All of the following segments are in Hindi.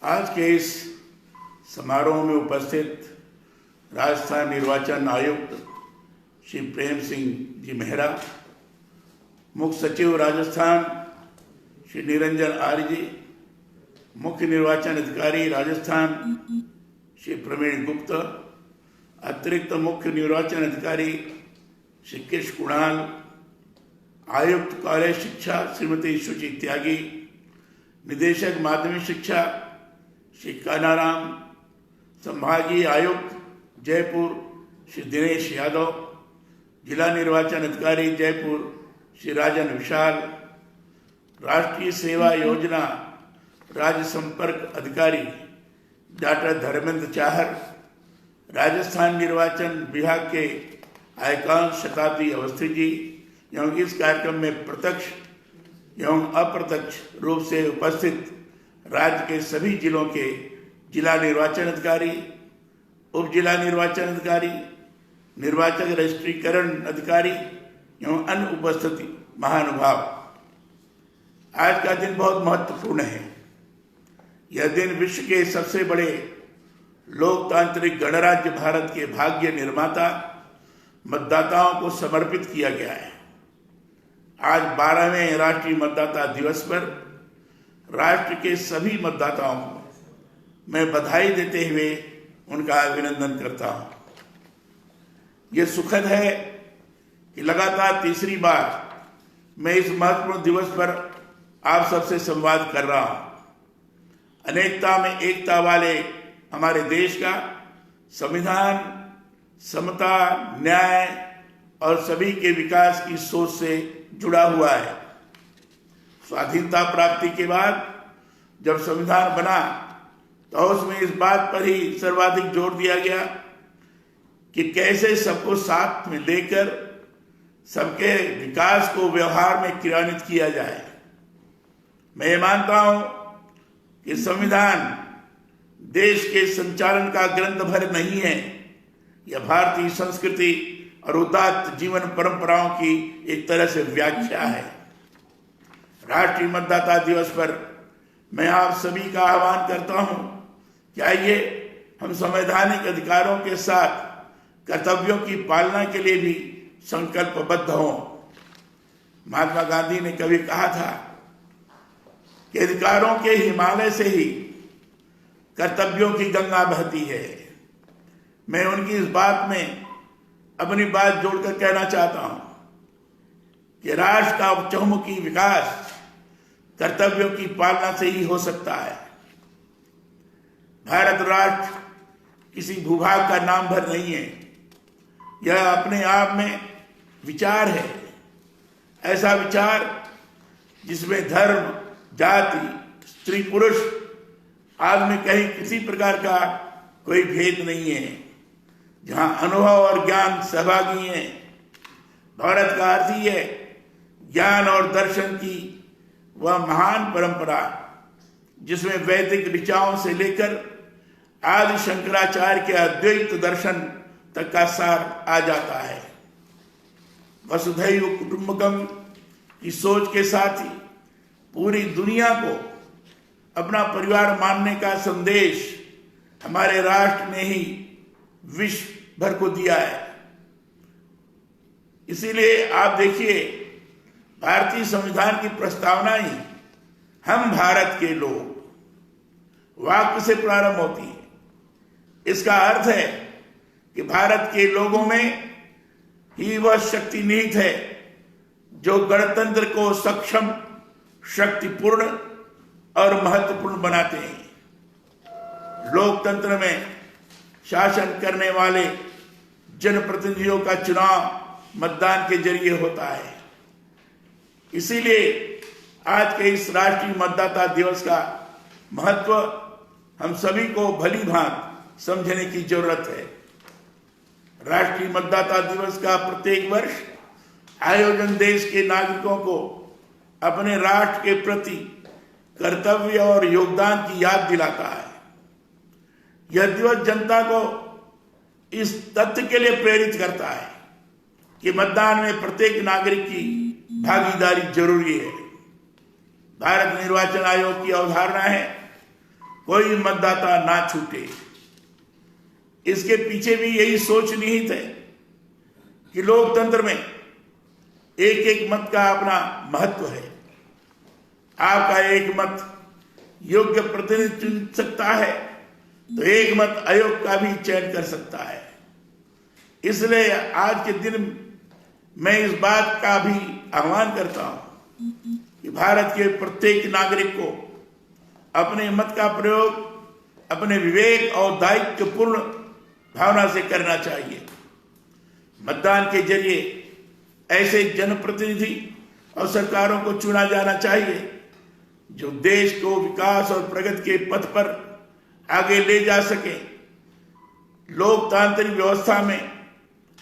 आज के इस समारोह में उपस्थित राजस्थान निर्वाचन आयुक्त श्री प्रेम सिंह जी मेहरा, मुख्य सचिव राजस्थान श्री निरंजन आर्य जी, मुख्य निर्वाचन अधिकारी राजस्थान श्री प्रवीण गुप्ता, अतिरिक्त मुख्य निर्वाचन अधिकारी श्री कृष्ण कुणाल, आयुक्त कॉलेज शिक्षा श्रीमती शुचि त्यागी, निदेशक माध्यमिक शिक्षा श्री कानाराम, संभागीय आयुक्त जयपुर श्री दिनेश यादव, जिला निर्वाचन अधिकारी जयपुर श्री राजन विशाल, राष्ट्रीय सेवा योजना राज्य संपर्क अधिकारी डॉक्टर धर्मेंद्र चाहर, राजस्थान निर्वाचन विभाग के आकांक्ष शताब्दी अवस्थी जी एवं इस कार्यक्रम में प्रत्यक्ष एवं अप्रत्यक्ष रूप से उपस्थित राज्य के सभी जिलों के जिला निर्वाचन अधिकारी, उप जिला निर्वाचन अधिकारी, निर्वाचक रजिस्ट्रीकरण अधिकारी एवं अन्य उपस्थिति महानुभाव। आज का दिन बहुत महत्वपूर्ण है। यह दिन विश्व के सबसे बड़े लोकतांत्रिक गणराज्य भारत के भाग्य निर्माता मतदाताओं को समर्पित किया गया है। आज 12वें राष्ट्रीय मतदाता दिवस पर राष्ट्र के सभी मतदाताओं को मैं बधाई देते हुए उनका अभिनंदन करता हूं। यह सुखद है कि लगातार तीसरी बार मैं इस महत्वपूर्ण दिवस पर आप सबसे संवाद कर रहा हूं। अनेकता में एकता वाले हमारे देश का संविधान समता, न्याय और सभी के विकास की सोच से जुड़ा हुआ है। स्वाधीनता प्राप्ति के बाद जब संविधान बना तो उसमें इस बात पर ही सर्वाधिक जोर दिया गया कि कैसे सबको साथ में लेकर सबके विकास को व्यवहार में क्रियान्वित किया जाए। मैं ये मानता हूं कि संविधान देश के संचालन का ग्रंथ भर नहीं है। यह भारतीय संस्कृति और उदात्त जीवन परंपराओं की एक तरह से व्याख्या है। राष्ट्रीय मतदाता दिवस पर मैं आप सभी का आह्वान करता हूं कि आइए हम संवैधानिक अधिकारों के साथ कर्तव्यों की पालना के लिए भी संकल्पबद्ध हों। महात्मा गांधी ने कभी कहा था कि अधिकारों के हिमालय से ही कर्तव्यों की गंगा बहती है। मैं उनकी इस बात में अपनी बात जोड़कर कहना चाहता हूं कि राष्ट्र का चहुमुखी विकास कर्तव्यों की पालना से ही हो सकता है। भारत राष्ट्र किसी भूभाग का नाम भर नहीं है। यह अपने आप में विचार है, ऐसा विचार जिसमें धर्म, जाति, स्त्री पुरुष आदि में कहीं किसी प्रकार का कोई भेद नहीं है, जहां अनुभव और ज्ञान सहभागी हैं। भारत का अर्थ ही है ज्ञान और दर्शन की वह महान परंपरा जिसमें वैदिक ऋचाओं से लेकर आदि शंकराचार्य के अद्वैत दर्शन तक का सार आ जाता है। वसुधैव कुटुंबकम की सोच के साथ ही पूरी दुनिया को अपना परिवार मानने का संदेश हमारे राष्ट्र ने ही विश्व भर को दिया है। इसीलिए आप देखिए, भारतीय संविधान की प्रस्तावना ही हम भारत के लोग वाक्य से प्रारंभ होती है। इसका अर्थ है कि भारत के लोगों में ही वह शक्ति निहित है जो गणतंत्र को सक्षम, शक्तिपूर्ण और महत्वपूर्ण बनाते हैं। लोकतंत्र में शासन करने वाले जनप्रतिनिधियों का चुनाव मतदान के जरिए होता है। इसीलिए आज के इस राष्ट्रीय मतदाता दिवस का महत्व हम सभी को भली भांति समझने की जरूरत है। राष्ट्रीय मतदाता दिवस का प्रत्येक वर्ष आयोजन देश के नागरिकों को अपने राष्ट्र के प्रति कर्तव्य और योगदान की याद दिलाता है। यह दिवस जनता को इस तथ्य के लिए प्रेरित करता है कि मतदान में प्रत्येक नागरिक की भागीदारी जरूरी है। भारत निर्वाचन आयोग की अवधारणा है कोई मतदाता ना छूटे। इसके पीछे भी यही सोच निहित है कि लोकतंत्र में एक एक मत का अपना महत्व है। आपका एक मत योग्य प्रतिनिधि चुन सकता है तो एक मत आयोग का भी चयन कर सकता है। इसलिए आज के दिन मैं इस बात का भी आह्वान करता हूं कि भारत के प्रत्येक नागरिक को अपने मत का प्रयोग अपने विवेक और दायित्वपूर्ण भावना से करना चाहिए। मतदान के जरिए ऐसे जनप्रतिनिधि और सरकारों को चुना जाना चाहिए जो देश को विकास और प्रगति के पथ पर आगे ले जा सके। लोकतांत्रिक व्यवस्था में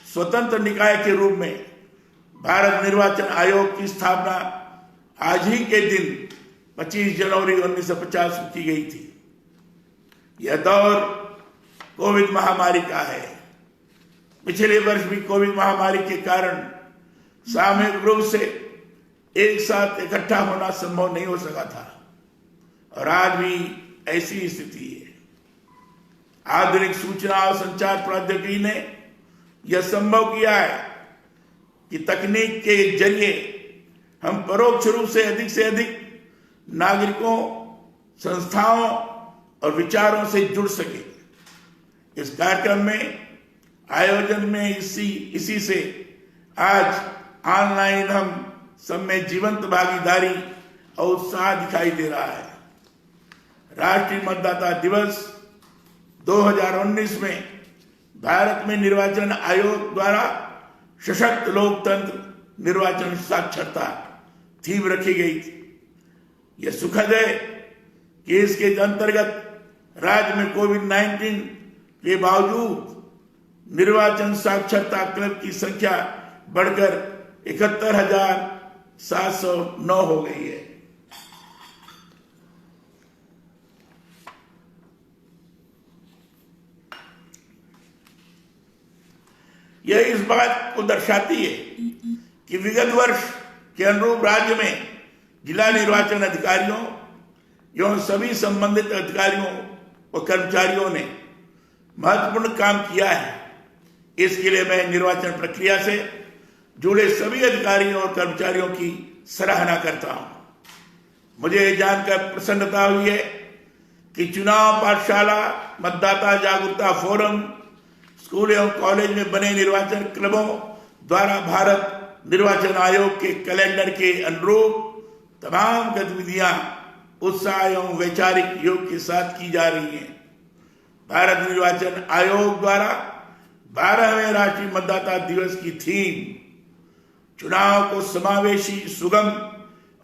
स्वतंत्र निकाय के रूप में भारत निर्वाचन आयोग की स्थापना आज ही के दिन 25 जनवरी 1950 को की गई थी। यह दौर कोविड महामारी का है। पिछले वर्ष भी कोविड महामारी के कारण सामूहिक रूप से एक साथ इकट्ठा होना संभव नहीं हो सका था और आज भी ऐसी स्थिति है। आधुनिक सूचना और संचार प्रौद्योगिकी ने यह संभव किया है कि तकनीक के जरिए हम परोक्ष रूप से अधिक नागरिकों, संस्थाओं और विचारों से जुड़ सके। इस कार्यक्रम में आयोजन में इसी से आज ऑनलाइन हम सब में जीवंत भागीदारी और उत्साह दिखाई दे रहा है। राष्ट्रीय मतदाता दिवस 2019 में भारत में निर्वाचन आयोग द्वारा सशक्त लोकतंत्र निर्वाचन साक्षरता थीम रखी गई थी। यह सुखद है कि इसके अंतर्गत राज्य में कोविड-19 के बावजूद निर्वाचन साक्षरता क्लब की संख्या बढ़कर 71,709 हो गई है। यह इस बात को दर्शाती है कि विगत वर्ष के अनुरूप राज्य में जिला निर्वाचन अधिकारियों एवं सभी संबंधित अधिकारियों और कर्मचारियों ने महत्वपूर्ण काम किया है। इसके लिए मैं निर्वाचन प्रक्रिया से जुड़े सभी अधिकारियों और कर्मचारियों की सराहना करता हूं। मुझे जानकर प्रसन्नता हुई है कि चुनाव पाठशाला, मतदाता जागरूकता फोरम, स्कूल एवं कॉलेज में बने निर्वाचन क्लबों द्वारा भारत निर्वाचन आयोग के कैलेंडर के अनुरूप तमाम गतिविधियां उत्साह एवं वैचारिक योग के साथ की जा रही हैं। भारत निर्वाचन आयोग द्वारा 12वें राष्ट्रीय मतदाता दिवस की थीम चुनाव को समावेशी, सुगम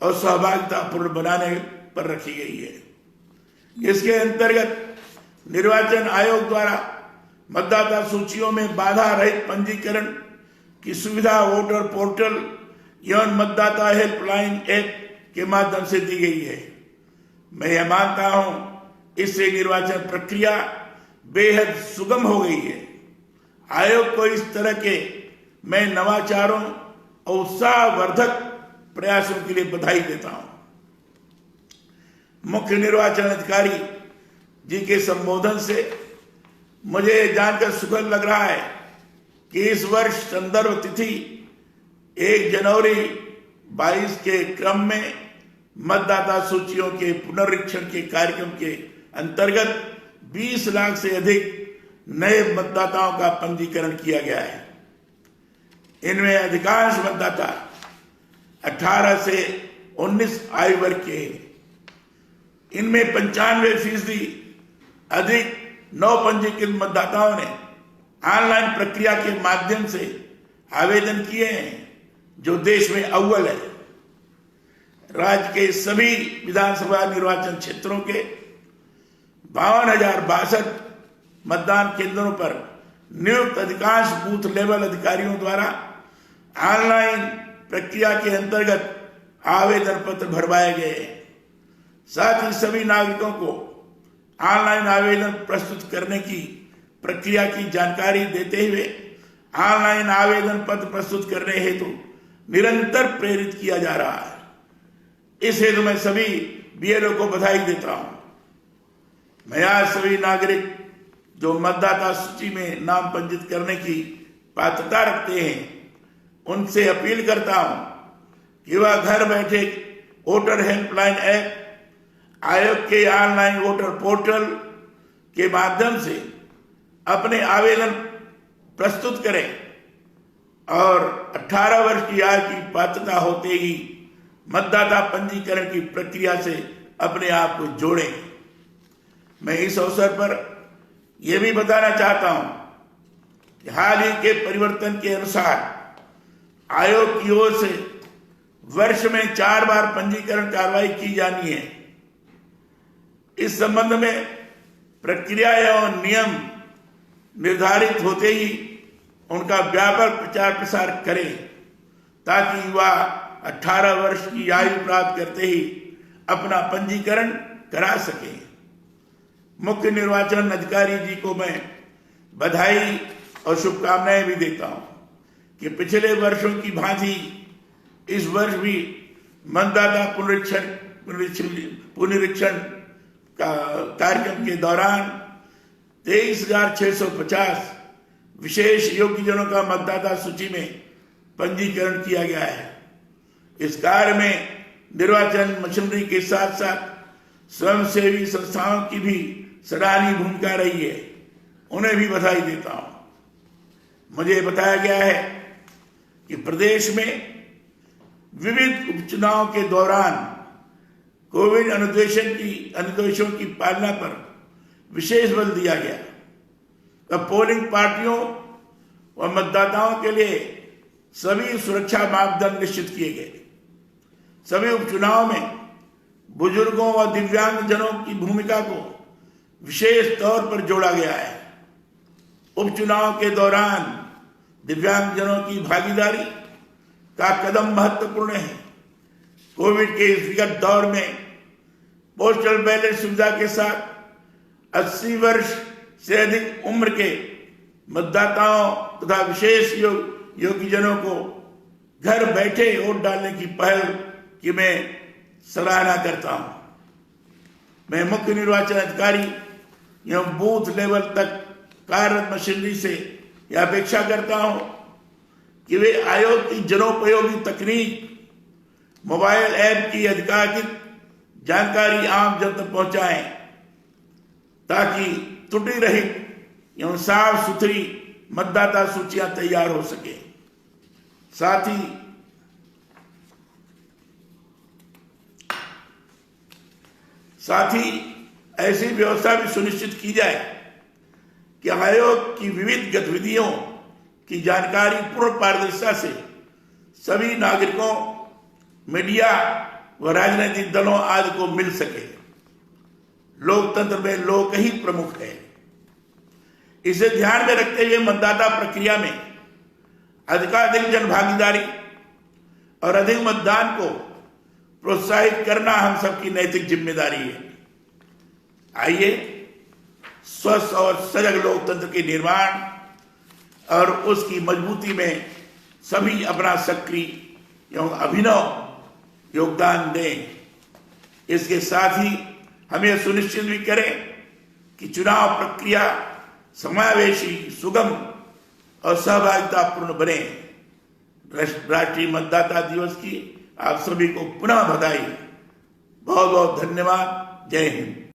और सहभागितापूर्ण बनाने पर रखी गई है। इसके अंतर्गत निर्वाचन आयोग द्वारा मतदाता सूचियों में बाधा रहित पंजीकरण की सुविधा वोटर पोर्टल एवं मतदाता हेल्पलाइन ऐप के माध्यम से दी गई है। मैं यह मानता हूं इससे निर्वाचन प्रक्रिया बेहद सुगम हो गई है। आयोग को इस तरह के मैं नवाचारों और उत्साहवर्धक प्रयासों के लिए बधाई देता हूं। मुख्य निर्वाचन अधिकारी जी के संबोधन से मुझे जानकर सुखद लग रहा है कि इस वर्ष संदर्भ तिथि 1 जनवरी 22 के क्रम में मतदाता सूचियों के पुनरीक्षण के कार्यक्रम के अंतर्गत 20 लाख से अधिक नए मतदाताओं का पंजीकरण किया गया है। इनमें अधिकांश मतदाता 18 से 19 आयु वर्ग के हैं। इनमें 95% अधिक नव पंजीकृत मतदाताओं ने ऑनलाइन प्रक्रिया के माध्यम से आवेदन किए हैं, जो देश में अव्वल है। राज्य के सभी विधानसभा निर्वाचन क्षेत्रों के 52,062 मतदान केंद्रों पर नियुक्त अधिकांश बूथ लेवल अधिकारियों द्वारा ऑनलाइन प्रक्रिया के अंतर्गत आवेदन पत्र भरवाए गए हैं। साथ ही सभी नागरिकों को ऑनलाइन आवेदन प्रस्तुत करने की प्रक्रिया की जानकारी देते हुए ऑनलाइन आवेदन पत्र प्रस्तुत करने हेतु निरंतर प्रेरित किया जा रहा है। इस हेतु मैं सभी बीएलओ को बधाई देता हूं। मैं आज सभी नागरिक जो मतदाता सूची में नाम पंजीकृत करने की पात्रता रखते हैं उनसे अपील करता हूं कि वह घर बैठे वोटर हेल्पलाइन ऐप, आयोग के ऑनलाइन वोटर पोर्टल के माध्यम से अपने आवेदन प्रस्तुत करें और 18 वर्ष की आयु की पात्रता होते ही मतदाता पंजीकरण की प्रक्रिया से अपने आप को जोड़ें। मैं इस अवसर पर यह भी बताना चाहता हूं कि हाल ही के परिवर्तन के अनुसार आयोग की ओर से वर्ष में 4 बार पंजीकरण कार्रवाई की जानी है। इस संबंध में प्रक्रिया एवं नियम निर्धारित होते ही उनका व्यापक प्रचार प्रसार करें ताकि युवा 18 वर्ष की आयु प्राप्त करते ही अपना पंजीकरण करा सके। मुख्य निर्वाचन अधिकारी जी को मैं बधाई और शुभकामनाएं भी देता हूं कि पिछले वर्षों की भांति इस वर्ष भी मतदाता पुनरीक्षण का कार्यक्रम के दौरान 23,650 विशेष योग्यजनों का मतदाता सूची में पंजीकरण किया गया है। इस कार्य में निर्वाचन मशीनरी के साथ साथ स्वयंसेवी संस्थाओं की भी सराहनीय भूमिका रही है, उन्हें भी बधाई देता हूं। मुझे बताया गया है कि प्रदेश में विविध उपचुनाव के दौरान कोविड अनुदेशों की पालना पर विशेष बल दिया गया। तब पोलिंग पार्टियों व मतदाताओं के लिए सभी सुरक्षा मापदंड निश्चित किए गए। सभी उपचुनाव में बुजुर्गों व दिव्यांगजनों की भूमिका को विशेष तौर पर जोड़ा गया है। उपचुनाव के दौरान दिव्यांगजनों की भागीदारी का कदम महत्वपूर्ण है। कोविड के इस विकट दौर में पोस्टल बैलेट सुविधा के साथ 80 वर्ष से अधिक उम्र के मतदाताओं तथा विशेष योग्यजनों को घर बैठे वोट डालने की पहल की मैं सराहना करता हूं। मैं मुख्य निर्वाचन अधिकारी एवं बूथ लेवल तक कार्यरत मशीनरी से यह अपेक्षा करता हूं कि वे आयोग की जनोपयोगी तकनीक मोबाइल ऐप की अधिकारिक जानकारी आम जन तक पहुंचाएं ताकि त्रुटि रहित एवं साफ सुथरी मतदाता सूचियां तैयार हो सके। साथ ही ऐसी व्यवस्था भी सुनिश्चित की जाए कि आयोग की विविध गतिविधियों की जानकारी पूर्ण पारदर्शिता से सभी नागरिकों, मीडिया व राजनीतिक दलों आदि को मिल सके। लोकतंत्र में लोक ही प्रमुख है। इसे ध्यान में रखते हुए मतदाता प्रक्रिया में अधिकाधिक जन भागीदारी और अधिक मतदान को प्रोत्साहित करना हम सबकी नैतिक जिम्मेदारी है। आइए स्वस्थ और सजग लोकतंत्र के निर्माण और उसकी मजबूती में सभी अपना सक्रिय एवं अभिनव योगदान दें। इसके साथ ही हम यह सुनिश्चित भी करें कि चुनाव प्रक्रिया समावेशी, सुगम और सहभागितापूर्ण बने। राष्ट्रीय मतदाता दिवस की आप सभी को पुनः बधाई। बहुत बहुत धन्यवाद। जय हिंद।